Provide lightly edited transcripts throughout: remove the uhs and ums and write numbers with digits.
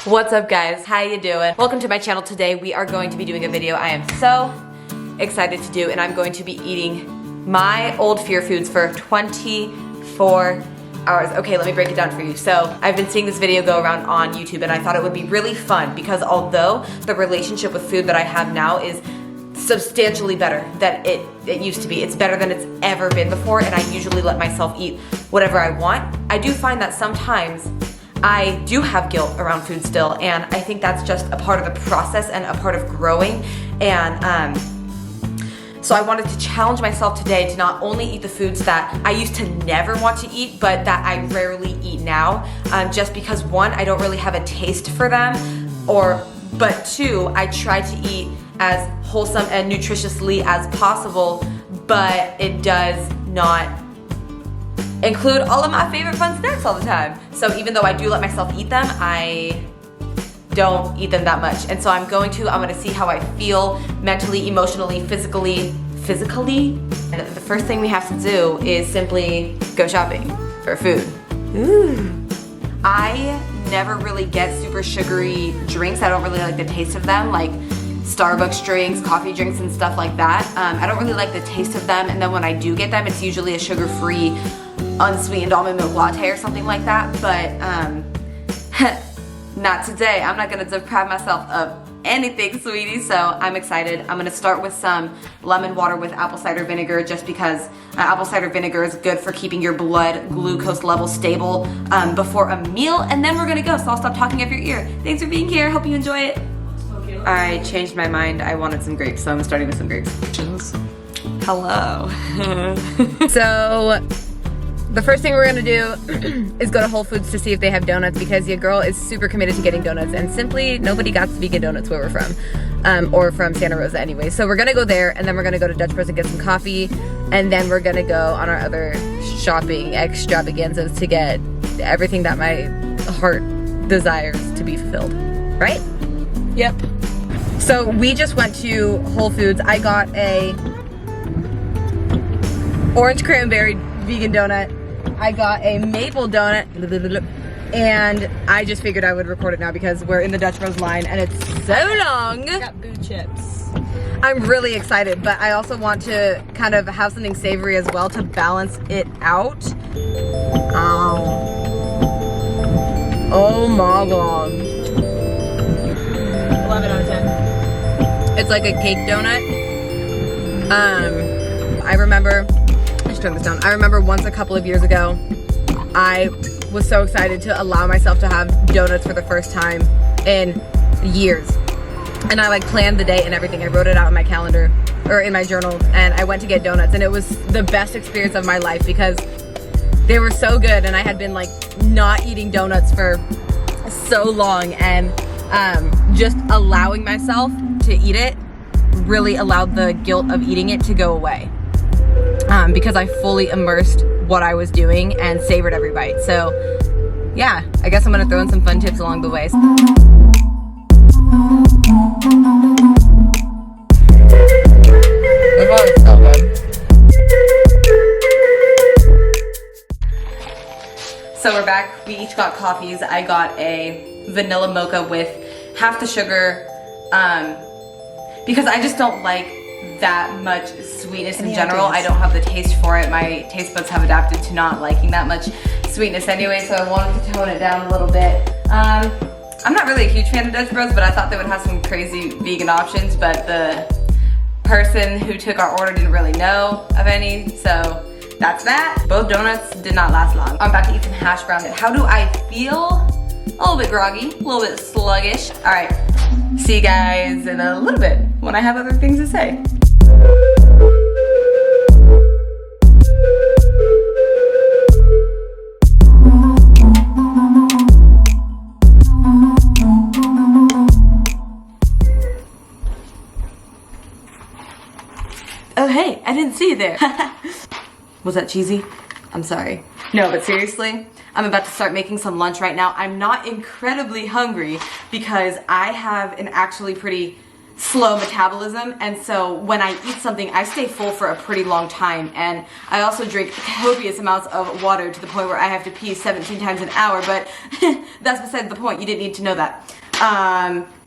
What's up guys, how you doing? Welcome to my channel. Today we are going to be doing a video I am so excited to do, and I'm going to be eating my old fear foods for 24 hours. Okay, let me break it down for you. So I've been seeing this video go around on YouTube and I thought it would be really fun because although the relationship with food that I have now is substantially better than it used to be, it's better than it's ever been before, and I usually let myself eat whatever I want, I do find that sometimes I do have guilt around food still, and I think that's just a part of the process and a part of growing. And so I wanted to challenge myself today to not only eat the foods that I used to never want to eat, but that I rarely eat now, just because one, I don't really have a taste for them, but two, I try to eat as wholesome and nutritiously as possible, but it does not include all of my favorite fun snacks all the time. So even though I do let myself eat them, I don't eat them that much. And so I'm gonna see how I feel mentally, emotionally, physically. And the first thing we have to do is simply go shopping for food. Ooh. I never really get super sugary drinks. I don't really like the taste of them, like Starbucks drinks, coffee drinks, and stuff like that. I don't really like the taste of them, and then when I do get them, it's usually a sugar-free, unsweetened almond milk latte or something like that, but not today. I'm not gonna deprive myself of anything, sweetie, so I'm excited. I'm gonna start with some lemon water with apple cider vinegar, just because apple cider vinegar is good for keeping your blood glucose level stable before a meal, and then we're gonna go, so I'll stop talking up your ear. Thanks for being here, hope you enjoy it. I changed my mind. I wanted some grapes, so I'm starting with some grapes. Hello. So the first thing we're gonna do is go to Whole Foods to see if they have donuts, because your girl is super committed to getting donuts, and simply nobody got vegan donuts where we're from, or from Santa Rosa anyway. So we're gonna go there, and then we're gonna go to Dutch Bros and get some coffee, and then we're gonna go on our other shopping extravaganzas to get everything that my heart desires to be fulfilled, right? Yep. So we just went to Whole Foods. I got a orange cranberry vegan donut. I got a maple donut, and I just figured I would record it now because we're in the Dutch Bros line and it's so long. I got boo chips. I'm really excited, but I also want to kind of have something savory as well to balance it out. Oh my god. 11 out of 10. It's like a cake donut. I remember, I should turn this down. I remember once a couple of years ago, I was so excited to allow myself to have donuts for the first time in years. And I like planned the day and everything. I wrote it out in my calendar, or in my journal, and I went to get donuts, and it was the best experience of my life because they were so good, and I had been like not eating donuts for so long, and just allowing myself to eat it really allowed the guilt of eating it to go away, because I fully immersed what I was doing and savored every bite. So yeah, I guess I'm gonna throw in some fun tips along the way. So we're back. We each got coffees. I got a vanilla mocha with half the sugar, because I just don't like that much sweetness in general. I don't have the taste for it. My taste buds have adapted to not liking that much sweetness anyway, so I wanted to tone it down a little bit. I'm not really a huge fan of Dutch Bros, but I thought they would have some crazy vegan options, but the person who took our order didn't really know of any, so that's that. Both donuts did not last long. I'm about to eat some hash brown. How do I feel? A little bit groggy, a little bit sluggish. All right, see you guys in a little bit when I have other things to say. Oh hey, I didn't see you there. Was that cheesy? I'm sorry. No, but seriously, I'm about to start making some lunch right now. I'm not incredibly hungry because I have an actually pretty slow metabolism, and so when I eat something, I stay full for a pretty long time. And I also drink copious amounts of water to the point where I have to pee 17 times an hour, but that's beside the point. You didn't need to know that.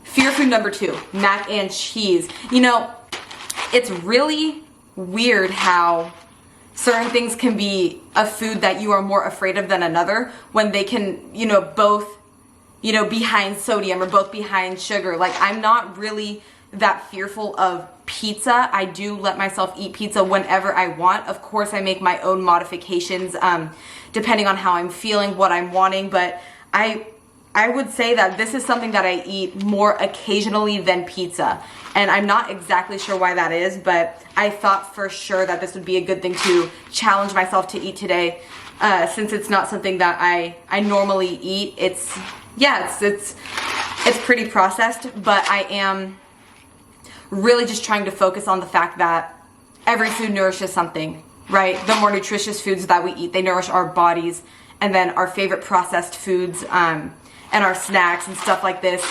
Fear food number 2, mac and cheese. You know, it's really weird how certain things can be a food that you are more afraid of than another, when they can, you know, both, you know, behind sodium or both behind sugar. Like, I'm not really that fearful of pizza. I do let myself eat pizza whenever I want. Of course, I make my own modifications depending on how I'm feeling, what I'm wanting, but I would say that this is something that I eat more occasionally than pizza. And I'm not exactly sure why that is, but I thought for sure that this would be a good thing to challenge myself to eat today, since it's not something that I normally eat. It's pretty processed, but I am really just trying to focus on the fact that every food nourishes something, right? The more nutritious foods that we eat, they nourish our bodies, and then our favorite processed foods and our snacks and stuff like this,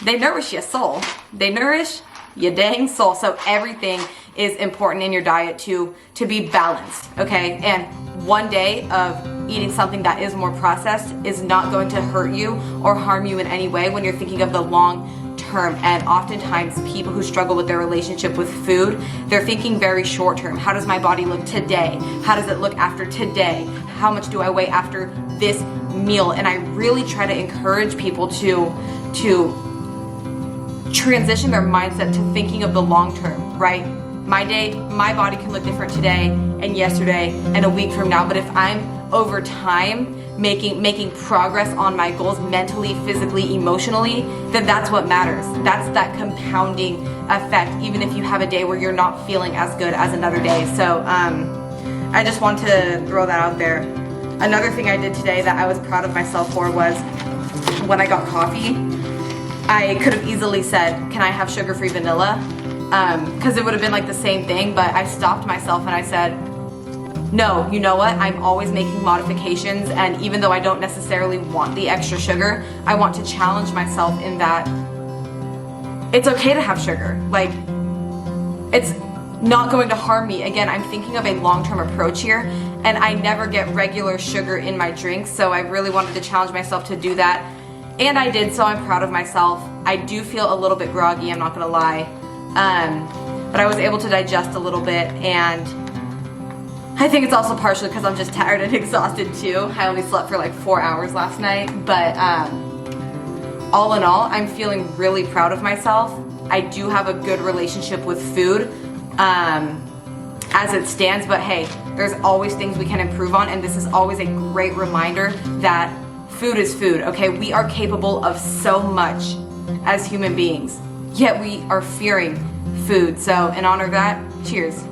they nourish your soul. They nourish your dang soul. So everything is important in your diet to be balanced, okay? And one day of eating something that is more processed is not going to hurt you or harm you in any way when you're thinking of the long term. And oftentimes people who struggle with their relationship with food, they're thinking very short term. How does my body look today? How does it look after today? How much do I weigh after this meal? And I really try to encourage people to transition their mindset to thinking of the long term, right? My body can look different today and yesterday and a week from now, but if I'm over time making progress on my goals mentally, physically, emotionally, then that's what matters. That's that compounding effect, even if you have a day where you're not feeling as good as another day. So I just want to throw that out there. Another thing I did today that I was proud of myself for was when I got coffee, I could have easily said, can I have sugar-free vanilla? Because it would have been like the same thing, but I stopped myself and I said, no, you know what? I'm always making modifications, and even though I don't necessarily want the extra sugar, I want to challenge myself in that it's okay to have sugar. Like, it's not going to harm me. Again, I'm thinking of a long-term approach here, and I never get regular sugar in my drinks, so I really wanted to challenge myself to do that. And I did, so I'm proud of myself. I do feel a little bit groggy, I'm not gonna lie. But I was able to digest a little bit, and I think it's also partially because I'm just tired and exhausted too. I only slept for like 4 hours last night, but all in all, I'm feeling really proud of myself. I do have a good relationship with food as it stands, but hey, there's always things we can improve on, and this is always a great reminder that food is food, okay? We are capable of so much as human beings, yet we are fearing food. So in honor of that, cheers.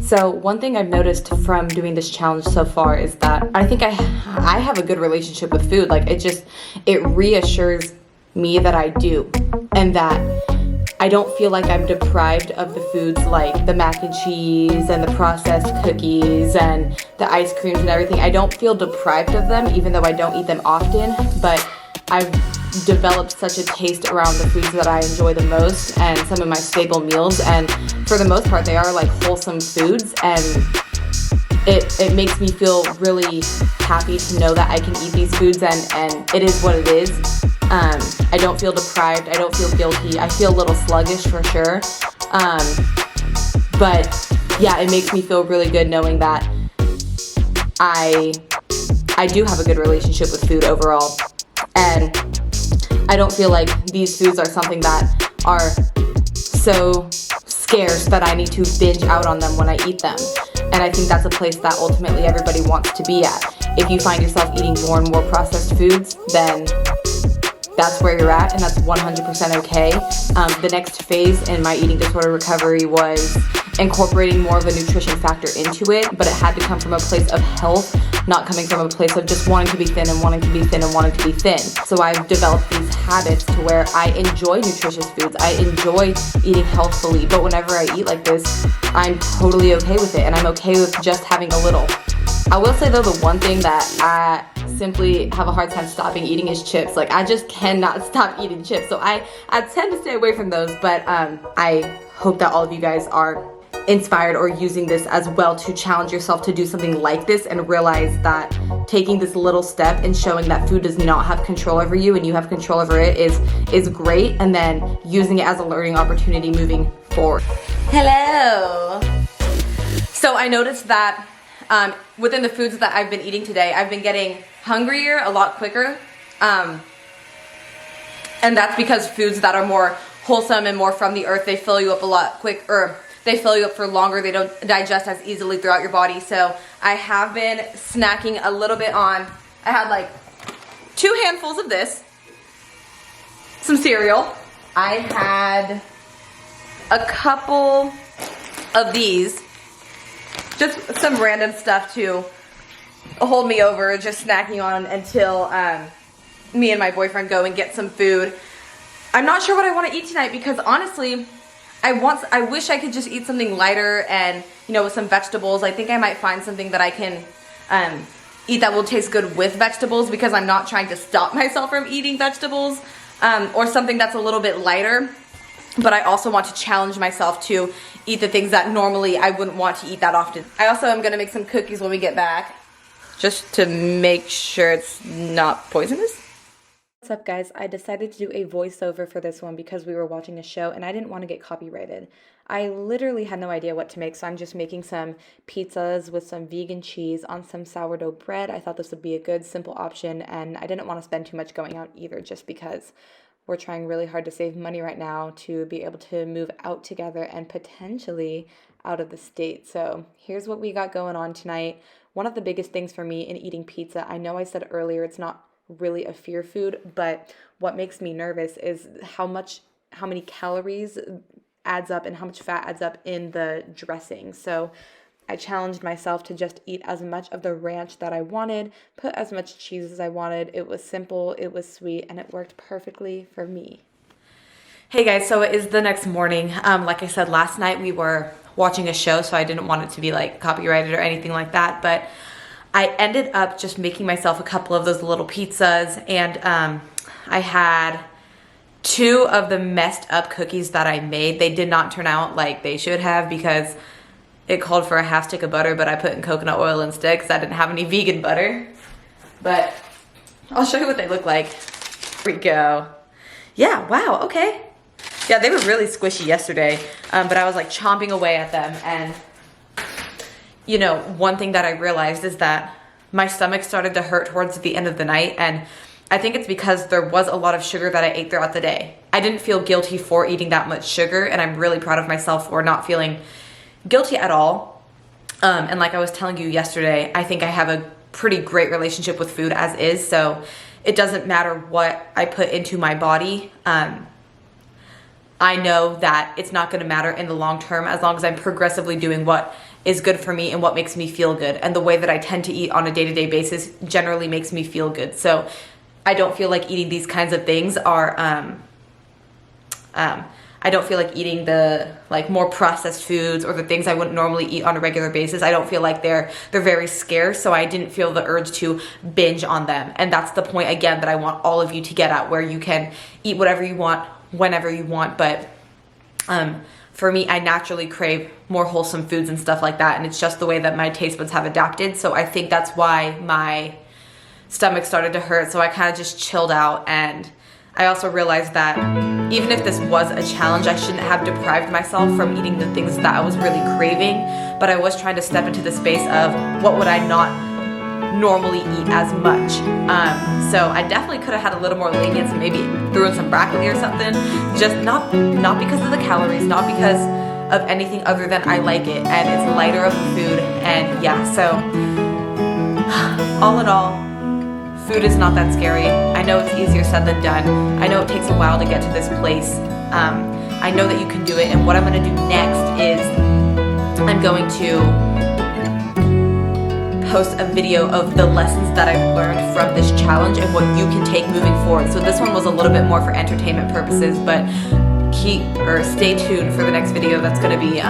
So one thing I've noticed from doing this challenge so far is that I think I have a good relationship with food. Like, it reassures me that I do, and that I don't feel like I'm deprived of the foods like the mac and cheese and the processed cookies and the ice creams and everything. I don't feel deprived of them, even though I don't eat them often, but I've developed such a taste around the foods that I enjoy the most and some of my staple meals, and for the most part they are like wholesome foods, and it makes me feel really happy to know that I can eat these foods, and it is what it is. I don't feel deprived, I don't feel guilty, I feel a little sluggish for sure, but yeah, it makes me feel really good knowing that I do have a good relationship with food overall. And I don't feel like these foods are something that are so scarce that I need to binge out on them when I eat them. And I think that's a place that ultimately everybody wants to be at. If you find yourself eating more and more processed foods, then that's where you're at, and that's 100% okay. The next phase in my eating disorder recovery was incorporating more of a nutrition factor into it, but it had to come from a place of health, not coming from a place of just wanting to be thin and wanting to be thin and wanting to be thin. So I've developed these habits to where I enjoy nutritious foods. I enjoy eating healthfully, but whenever I eat like this, I'm totally okay with it, and I'm okay with just having a little. I will say though, the one thing that I simply have a hard time stopping eating is chips. Like, I just cannot stop eating chips. So I tend to stay away from those, but I hope that all of you guys are inspired or using this as well to challenge yourself to do something like this and realize that taking this little step and showing that food does not have control over you and you have control over it is great, and then using it as a learning opportunity moving forward. Hello. So I noticed that within the foods that I've been eating today, I've been getting hungrier a lot quicker. And that's because foods that are more wholesome and more from the earth, they fill you up a lot quicker. They fill you up for longer. They don't digest as easily throughout your body. So I have been snacking a little bit on, I had like 2 handfuls of this, some cereal. I had a couple of these, just some random stuff to hold me over, just snacking on until me and my boyfriend go and get some food. I'm not sure what I want to eat tonight because honestly, I wish I could just eat something lighter and, you know, with some vegetables. I think I might find something that I can eat that will taste good with vegetables, because I'm not trying to stop myself from eating vegetables, or something that's a little bit lighter. But I also want to challenge myself to eat the things that normally I wouldn't want to eat that often. I also am going to make some cookies when we get back, just to make sure it's not poisonous. What's up, guys? I decided to do a voiceover for this one because we were watching a show and I didn't want to get copyrighted. I literally had no idea what to make, so I'm just making some pizzas with some vegan cheese on some sourdough bread. I thought this would be a good, simple option, and I didn't want to spend too much going out either, just because we're trying really hard to save money right now to be able to move out together and potentially out of the state. So here's what we got going on tonight. One of the biggest things for me in eating pizza, I know I said earlier it's not really a fear food, but what makes me nervous is how many calories adds up and how much fat adds up in the dressing. So I challenged myself to just eat as much of the ranch that I wanted, put as much cheese as I wanted. It was simple, it was sweet, and it worked perfectly for me. Hey guys, so it is the next morning. Like I said, last night we were watching a show, so I didn't want it to be like copyrighted or anything like that, but I ended up just making myself a couple of those little pizzas, and I had 2 of the messed up cookies that I made. They did not turn out like they should have because it called for a half stick of butter, but I put in coconut oil instead because I didn't have any vegan butter. But I'll show you what they look like. Here we go. Yeah, wow, okay. Yeah, they were really squishy yesterday, but I was like chomping away at them, and you know, one thing that I realized is that my stomach started to hurt towards the end of the night, and I think it's because there was a lot of sugar that I ate throughout the day. I didn't feel guilty for eating that much sugar, and I'm really proud of myself for not feeling guilty at all. And like I was telling you yesterday, I think I have a pretty great relationship with food as is, so it doesn't matter what I put into my body. I know that it's not going to matter in the long term as long as I'm progressively doing what is good for me and what makes me feel good. And the way that I tend to eat on a day-to-day basis generally makes me feel good. So I don't feel like eating these kinds of things are, I don't feel like eating the like more processed foods or the things I wouldn't normally eat on a regular basis. I don't feel like they're very scarce, so I didn't feel the urge to binge on them. And that's the point, again, that I want all of you to get at, where you can eat whatever you want, whenever you want. But for me, I naturally crave more wholesome foods and stuff like that, and it's just the way that my taste buds have adapted. So I think that's why my stomach started to hurt, so I kind of just chilled out. And I also realized that even if this was a challenge, I shouldn't have deprived myself from eating the things that I was really craving, but I was trying to step into the space of what would I not normally eat as much. So I definitely could have had a little more lenience and maybe threw in some broccoli or something, just not because of the calories, not because of anything other than I like it and it's lighter of a food. And yeah, so all in all, food is not that scary. I know it's easier said than done. I know it takes a while to get to this place. I know that you can do it, and what I'm gonna do next is I'm going to post a video of the lessons that I've learned from this challenge and what you can take moving forward. So this one was a little bit more for entertainment purposes, but stay tuned for the next video. That's going to be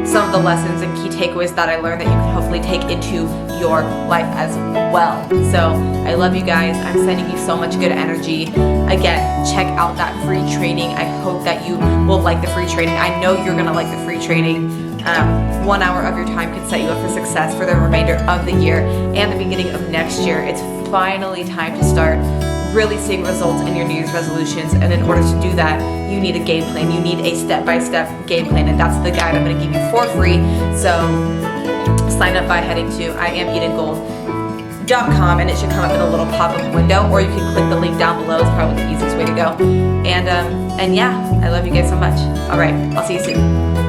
some of the lessons and key takeaways that I learned that you can hopefully take into your life as well. So I love you guys. I'm sending you so much good energy. Again, check out that free training. I hope that you will like the free training. I know you're gonna like the free training. 1 hour of your time can set you up for success for the remainder of the year and the beginning of next year. It's finally time to start really seeing results in your New Year's resolutions, and in order to do that, you need a game plan. You need a step-by-step game plan, and that's the guide I'm going to give you for free. So sign up by heading to IamEatingGold.com, and it should come up in a little pop-up window, or you can click the link down below. It's probably the easiest way to go. And yeah, I love you guys so much. All right, I'll see you soon.